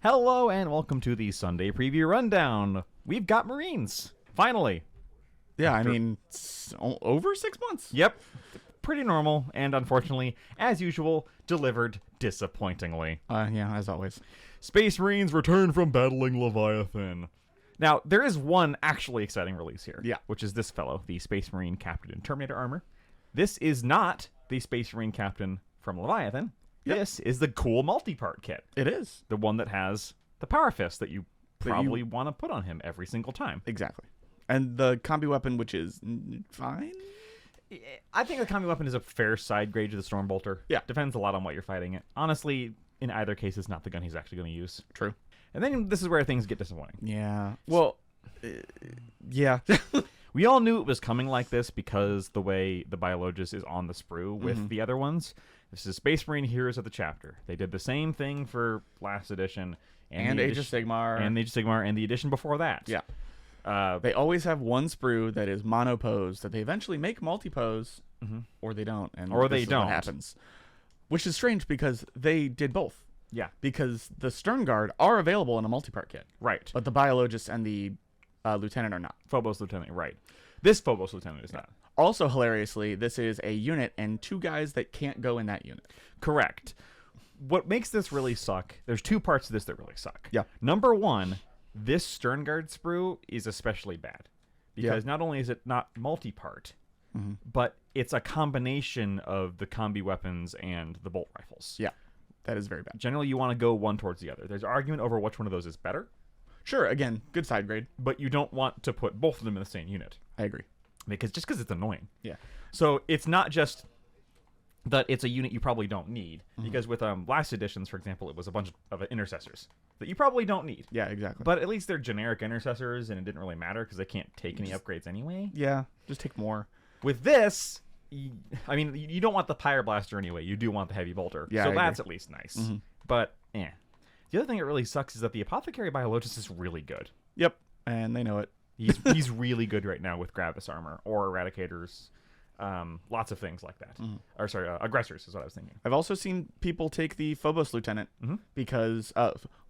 Hello and welcome to the Sunday Preview Rundown. We've got Marines, finally. Yeah, I mean, it's over 6 months. Yep, pretty normal, and unfortunately, as usual, delivered disappointingly. Yeah, as always. Space Marines return from battling Leviathan. Now, there is one actually exciting release here, Yeah. which is this fellow, the Space Marine Captain in Terminator Armour. This is not the Space Marine Captain from Leviathan. Yep. This is the cool multi-part kit. It is. The one that has the power fist that you probably want to put on him every single time. Exactly. And the Combi-Weapon, which is fine? I think the Combi-Weapon is a fair side grade to the Stormbolter. Yeah. Depends a lot on what you're fighting it. Honestly, in either case, it's not the gun he's actually going to use. True. And then this is where things get disappointing. Yeah. Well, yeah. We all knew it was coming like this because the way the Biologis is on the sprue with the other ones. This is Space Marine Heroes of the Chapter. They did the same thing for last edition. And Age of Sigmar. And Age of Sigmar and the edition before that. Yeah. They always have one sprue that is monopose that they eventually make multipose, or they don't. And or this they is don't. What happens. Which is strange because they did both. Yeah. Because the Sternguard are available in a multi-part kit. Right. But the Biologis and the Lieutenant are not. Phobos Lieutenant, right. This Phobos Lieutenant is not. Also, hilariously, this is a unit and two guys that can't go in that unit. Correct. What makes this really suck, there's two parts to this that really suck. Yeah. Number one, this Sternguard sprue is especially bad. Because not only is it not multi-part, but it's a combination of the combi weapons and the bolt rifles. Yeah, that is very bad. Generally, you want to go one towards the other. There's argument over which one of those is better. Sure, again, good side grade. But you don't want to put both of them in the same unit. I agree. Because it's annoying. Yeah. So it's not just that it's a unit you probably don't need. Because with last editions, for example, it was a bunch of intercessors that you probably don't need. Yeah, exactly. But at least they're generic intercessors, and it didn't really matter because they can't take any upgrades anyway. Yeah, just take more. With this, I mean, you don't want the Pyreblaster anyway. You do want the Heavy Bolter. Yeah, so I that's agree. at least nice. But, The other thing that really sucks is that the Apothecary Biologis is really good. Yep, and they know it. He's really good right now with Gravis armor or Eradicators, lots of things like that. Or sorry, Aggressors is what I was thinking. I've also seen people take the Phobos Lieutenant because,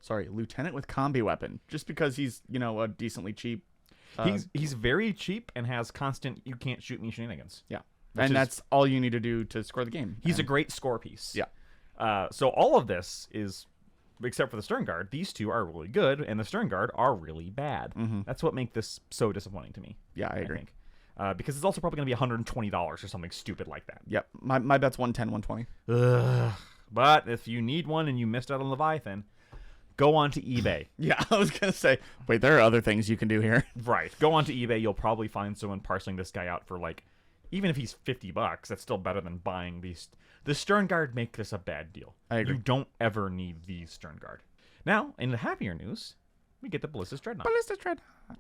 Lieutenant with Combi-Weapon, just because he's, a decently cheap. He's very cheap and has constant you can't shoot me shenanigans. Yeah, and that's all you need to do to score the game. He's a great score piece. Yeah. So all of this is, except for the Sternguard, these two are really good, and the Sternguard are really bad. That's what makes this so disappointing to me. Yeah, I agree. Think. Because it's also probably going to be $120 or something stupid like that. Yep, my bet's 110, 120. Ugh. But if you need one and you missed out on Leviathan, go on to eBay. Yeah, I was going to say, wait, there are other things you can do here. Right. Go on to eBay. You'll probably find someone parceling this guy out for, even if he's $50, that's still better than buying these. The Sternguard make this a bad deal. I agree. You don't ever need the Sternguard. Now, in the happier news, we get the Ballistus Dreadnought. Ballistus Dreadnought.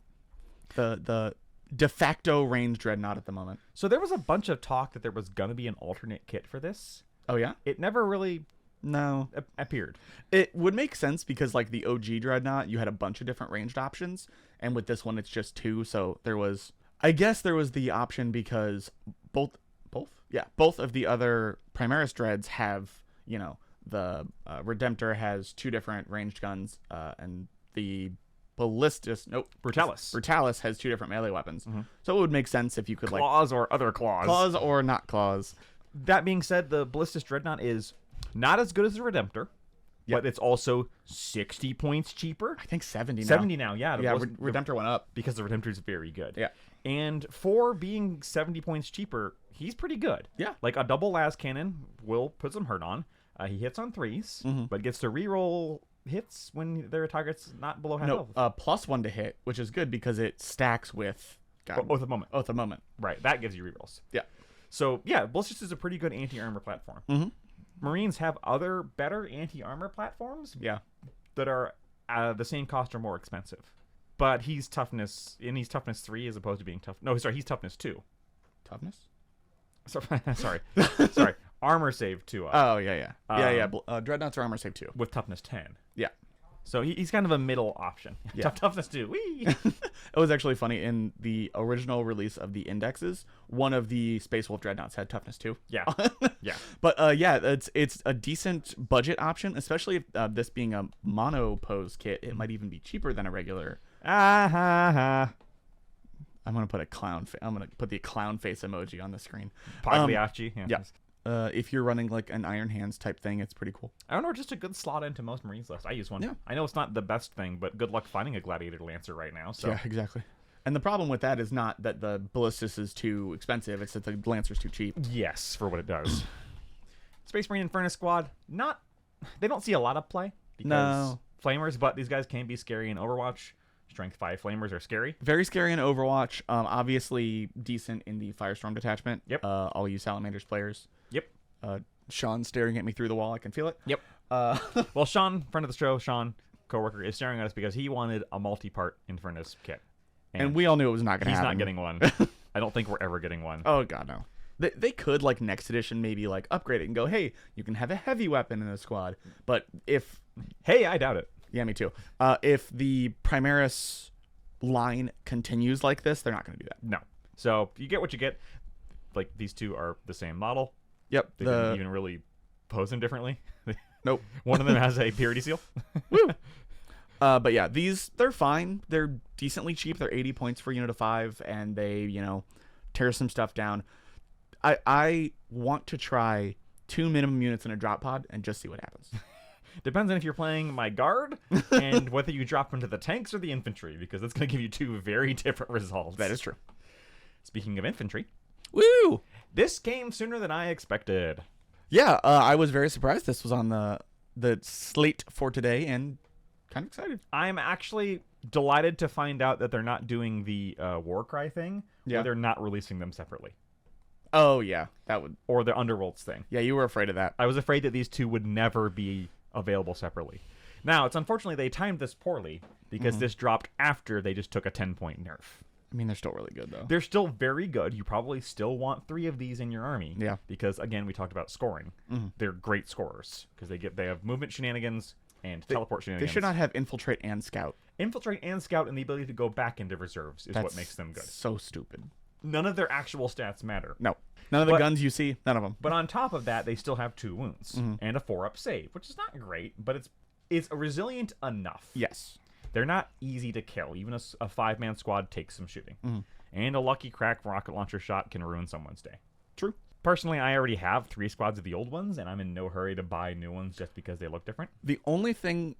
The de facto ranged Dreadnought at the moment. So there was a bunch of talk that there was going to be an alternate kit for this. Oh, yeah? It never really appeared. It would make sense because, the OG Dreadnought, you had a bunch of different ranged options. And with this one, it's just two. So there was... I guess there was the option because both of the other Primaris Dreads have, the Redemptor has two different ranged guns, and the Brutalis has two different melee weapons. So it would make sense if you could claws or other claws. Claws or not claws. That being said, the Ballistus Dreadnought is not as good as the Redemptor. Yep. But it's also 60 points cheaper. I think 70 now. 70 now, yeah. Redemptor went up. Because the Redemptor is very good. Yeah. And for being 70 points cheaper, he's pretty good. Yeah. A double las cannon will put some hurt on. He hits on 3s, but gets to reroll hits when their target's not below half health. +1 to hit, which is good because it stacks with... Oath of Moment. Oath of Moment. Right, that gives you rerolls. Yeah. So, yeah, Ballistus is a pretty good anti-armor platform. Marines have other better anti-armor platforms that are the same cost or more expensive. But he's toughness 3 as opposed to being tough. No, sorry, he's toughness 2. Toughness? Sorry. Armor save 2. Oh, yeah. Dreadnoughts are armor save 2. With toughness 10. Yeah. So he's kind of a middle option. Yeah. Toughness 2. Whee! It was actually funny. In the original release of the indexes, one of the Space Wolf Dreadnoughts had toughness 2. Yeah. Yeah. But yeah, it's a decent budget option, especially if this being a mono pose kit. It might even be cheaper than a regular. Ah ha ha. I'm gonna put I'm gonna put the clown face emoji on the screen. Pagliacci. Yeah. If you're running like an Iron Hands type thing, it's pretty cool. I don't know, just a good slot into most Marines lists. I use one. Yeah. I know it's not the best thing, but good luck finding a Gladiator Lancer right now. So Yeah, exactly. And the problem with that is not that the Ballistus is too expensive; it's that the Lancer's too cheap. yes, for what it does. Space Marine Infernus Squad, they don't see a lot of play because No. flamers, but these guys can be scary in Overwatch. Strength 5 flamers are scary. Very scary in Overwatch. Obviously decent in the Firestorm detachment. Yep. All you Salamanders players. Yep. Sean's staring at me through the wall. I can feel it. Yep. Well, Sean, friend of the show, Sean, coworker, is staring at us because he wanted a multi-part Infernus kit. And we all knew it was not going to happen. He's not getting one. I don't think we're ever getting one. Oh, God, no. They could, like, next edition, maybe, like, upgrade it and go, hey, you can have a heavy weapon in the squad. But if... Hey, I doubt it. Yeah, me too. If the Primaris line continues like this, they're not going to do that. No. So you get what you get. Like, these two are the same model. Yep. They didn't even really pose them differently. Nope. One of them has a purity seal. Woo! But yeah, they're fine. They're decently cheap. They're 80 points for a unit of 5, and they, tear some stuff down. I want to try 2 minimum units in a drop pod and just see what happens. Depends on if you're playing my guard and whether you drop into the tanks or the infantry, because that's going to give you 2 very different results. That is true. Speaking of infantry, Woo! this came sooner than I expected. Yeah, I was very surprised this was on the slate for today, and kind of excited. I'm actually delighted to find out that they're not doing the Warcry thing, Yeah. or they're not releasing them separately. Oh, yeah. That would... Or the Underworlds thing. Yeah, you were afraid of that. I was afraid that these two would never be available separately. Now, it's unfortunately they timed this poorly, because this dropped after they just took a 10-point nerf. I mean, they're still really good, though. They're still very good. You probably still want 3 of these in your army. Yeah. Because, again, we talked about scoring. They're great scorers, because they have movement shenanigans and teleport shenanigans. They should not have Infiltrate and Scout. Infiltrate and Scout, and the ability to go back into reserves is what makes them good. So stupid. None of their actual stats matter. No. None of the guns you see, none of them. But on top of that, they still have 2 wounds and a 4-up save, which is not great, but it's resilient enough. Yes. They're not easy to kill. Even a 5-man squad takes some shooting. And a lucky crack rocket launcher shot can ruin someone's day. True. Personally, I already have 3 squads of the old ones, and I'm in no hurry to buy new ones just because they look different. The only thing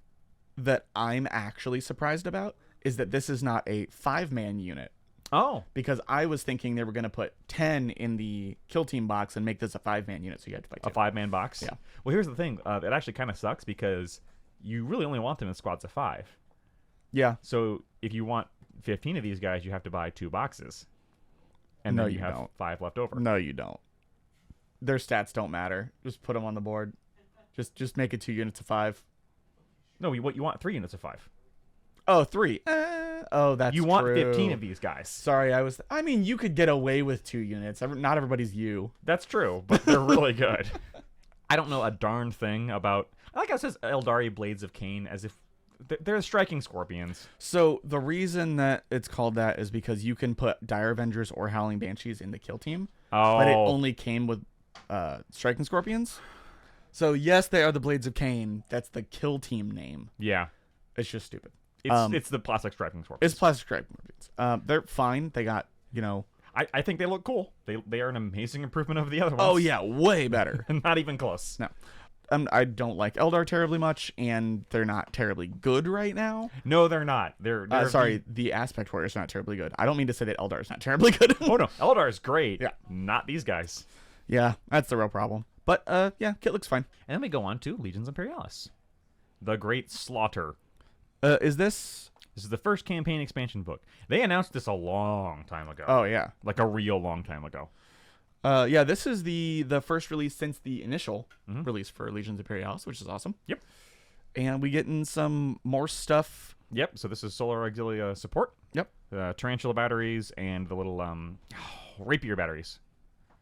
that I'm actually surprised about is that this is not a 5-man unit. Oh. Because I was thinking they were going to put 10 in the kill team box and make this a 5-man unit, so you had to fight 2. A 5-man box? Yeah. Well, here's the thing. It actually kind of sucks because you really only want them in squads of 5. Yeah. So if you want 15 of these guys, you have to buy 2 boxes. And then you have don't. 5 left over. No, you don't. Their stats don't matter. Just put them on the board. Just make it 2 units of 5. No, you want 3 units of 5. Oh, 3. That's You want true. 15 of these guys. Sorry, I mean, you could get away with 2 units. Not everybody's you. That's true, but they're really good. I don't know a darn thing about... I like how it says Aeldari Blades of Khaine, as if they're striking scorpions. So the reason that it's called that is because you can put Dire Avengers or Howling Banshees in the kill team. Oh. But it only came with striking scorpions. So yes, they are the Blades of Khaine. That's the kill team name. Yeah. It's just stupid. It's the plastic striking scorpions. It's plastic striking scorpions. They're fine. They got, I think they look cool. They are an amazing improvement over the other ones. Oh yeah, way better. Not even close. No. I don't like Eldar terribly much, and they're not terribly good right now. No, they're not. They're sorry, the Aspect Warrior's not terribly good. I don't mean to say that Eldar's not terribly good. Oh no, Eldar's great. Yeah. Not these guys. Yeah, that's the real problem. But yeah, kit looks fine. And then we go on to Legions Imperialis. The Great Slaughter. Is this... This is the first campaign expansion book. They announced this a long time ago. Oh, yeah. Like a real long time ago. Yeah, this is the first release since the initial release for Legions Imperialis, which is awesome. Yep. And we getting some more stuff. Yep, so this is Solar Auxilia Support. Yep. Tarantula batteries and the little rapier batteries.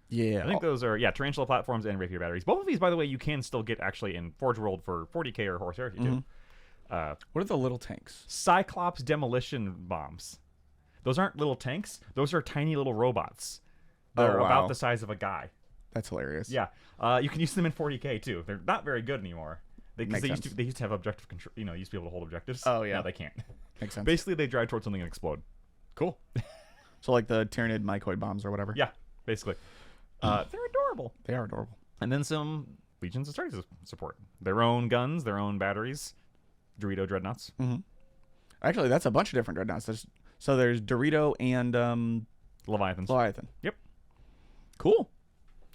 Yeah. I think those are, Tarantula platforms and rapier batteries. Both of these, by the way, you can still get actually in Forge World for 40k or Horse Heresy, too. What are the little tanks? Cyclops demolition bombs. Those aren't little tanks. Those are tiny little robots. They're about the size of a guy. That's hilarious. Yeah. You can use them in 40K too. They're not very good anymore. They used to have objective control. You know, used to be able to hold objectives. Oh yeah. Now they can't. Makes sense. Basically, they drive towards something and explode. Cool. So like the Tyranid mycoid bombs or whatever. Yeah, basically. They're adorable. They are adorable. And then some Legions Astartes Support. Their own guns, their own batteries. Dorito Dreadnoughts. Mm-hmm. Actually, that's a bunch of different Dreadnoughts. There's Dorito and Leviathans. Leviathan. Yep. Cool.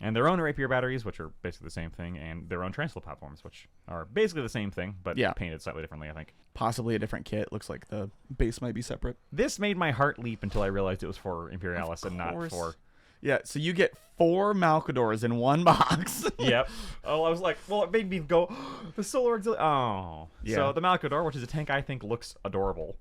And their own rapier batteries, which are basically the same thing, and their own transport platforms, which are basically the same thing, but painted slightly differently, I think. Possibly a different kit. Looks like the base might be separate. This made my heart leap until I realized it was for Imperialis and not for... Yeah, so you get 4 Malcadors in one box. Yep. Oh, I was like, well, it made me go, the Solar Auxiliary. Oh. Yeah. So the Malcador, which is a tank I think looks adorable.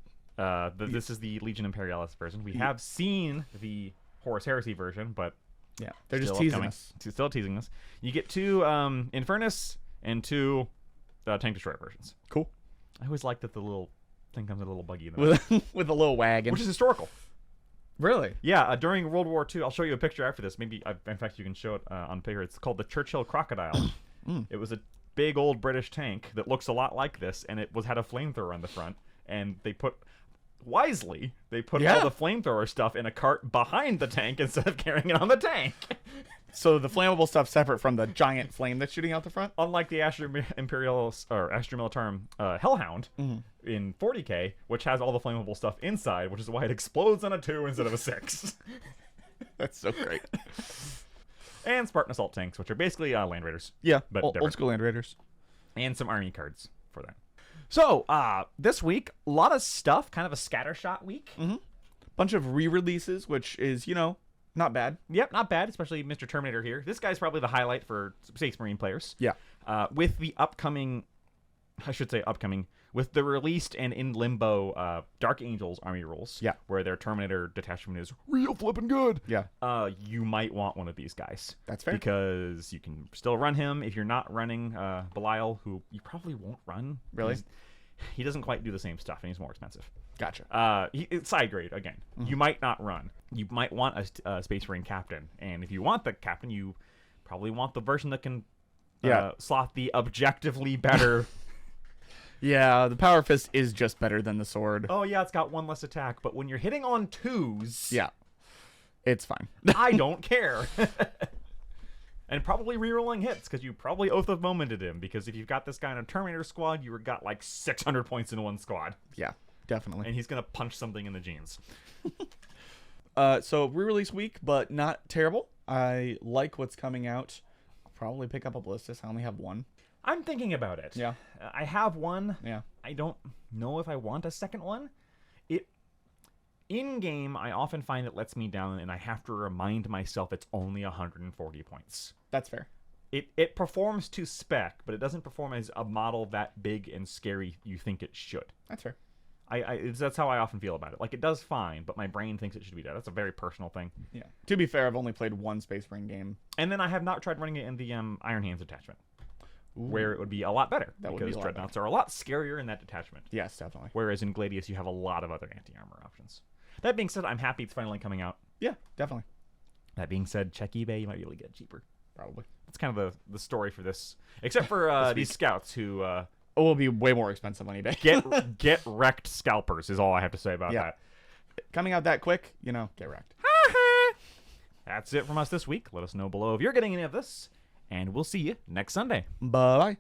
This is the Legion Imperialis version. We have seen the Horus Heresy version, but... Yeah, they're just teasing us. Still teasing us. You get 2 Infernus and 2 Tank Destroyer versions. Cool. I always like that the little thing comes in a little buggy in the with a little wagon. Which is historical. Really? Yeah, during World War II, I'll show you a picture after this. Maybe, in fact, you can show it on paper. It's called the Churchill Crocodile. It was a big old British tank that looks a lot like this, and it had a flamethrower on the front. And they put... Wisely, they put all the flamethrower stuff in a cart behind the tank instead of carrying it on the tank. So the flammable stuff's separate from the giant flame that's shooting out the front? Unlike the Astra Militarum Hellhound in 40K, which has all the flammable stuff inside, which is why it explodes on a 2 instead of a 6. That's so great. And Spartan Assault Tanks, which are basically Land Raiders. Yeah, but old school Land Raiders. And some army cards for that. So, this week, a lot of stuff, kind of a scattershot week. Bunch of re-releases, which is, not bad. Yep, not bad, especially Mr. Terminator here. This guy's probably the highlight for Space Marine players. Yeah. With the with the released and in limbo Dark Angels army rules. Yeah. Where their Terminator detachment is real flippin' good. Yeah. You might want one of these guys. That's fair. Because you can still run him if you're not running Belial, who you probably won't run. Really? He doesn't quite do the same stuff, and he's more expensive. Gotcha. It's side grade, again. You might not run. You might want a Space Marine captain, and if you want the captain, you probably want the version that can slot the objectively better... Yeah, the Power Fist is just better than the sword. Oh, yeah, it's got 1 less attack, but when you're hitting on 2s... Yeah, it's fine. I don't care. And probably rerolling hits, because you probably Oath of Momented him, because if you've got this guy in a Terminator squad, you got like 600 points in one squad. Yeah, definitely. And he's going to punch something in the jeans. So, re-release week, but not terrible. I like what's coming out. I'll probably pick up a Ballistus. I only have 1. I'm thinking about it. Yeah. I have 1. Yeah. I don't know if I want a second one. In-game, I often find it lets me down, and I have to remind myself it's only 140 points. That's fair. It performs to spec, but it doesn't perform as a model that big and scary you think it should. That's fair. That's how I often feel about it. Like, it does fine, but my brain thinks it should be dead. That's a very personal thing. Yeah. To be fair, I've only played 1 Space Marine game. And then I have not tried running it in the Iron Hands attachment. Where it would be a lot better. Because Dreadnoughts are a lot scarier in that detachment. Yes, definitely. Whereas in Gladius, you have a lot of other anti-armor options. That being said, I'm happy it's finally coming out. Yeah, definitely. That being said, check eBay. You might be able to get it cheaper. Probably. That's kind of the story for this. Except for these scouts who... it will be way more expensive on eBay. get wrecked scalpers is all I have to say about that. Coming out that quick, get wrecked. That's it from us this week. Let us know below if you're getting any of this. And we'll see you next Sunday. Bye-bye.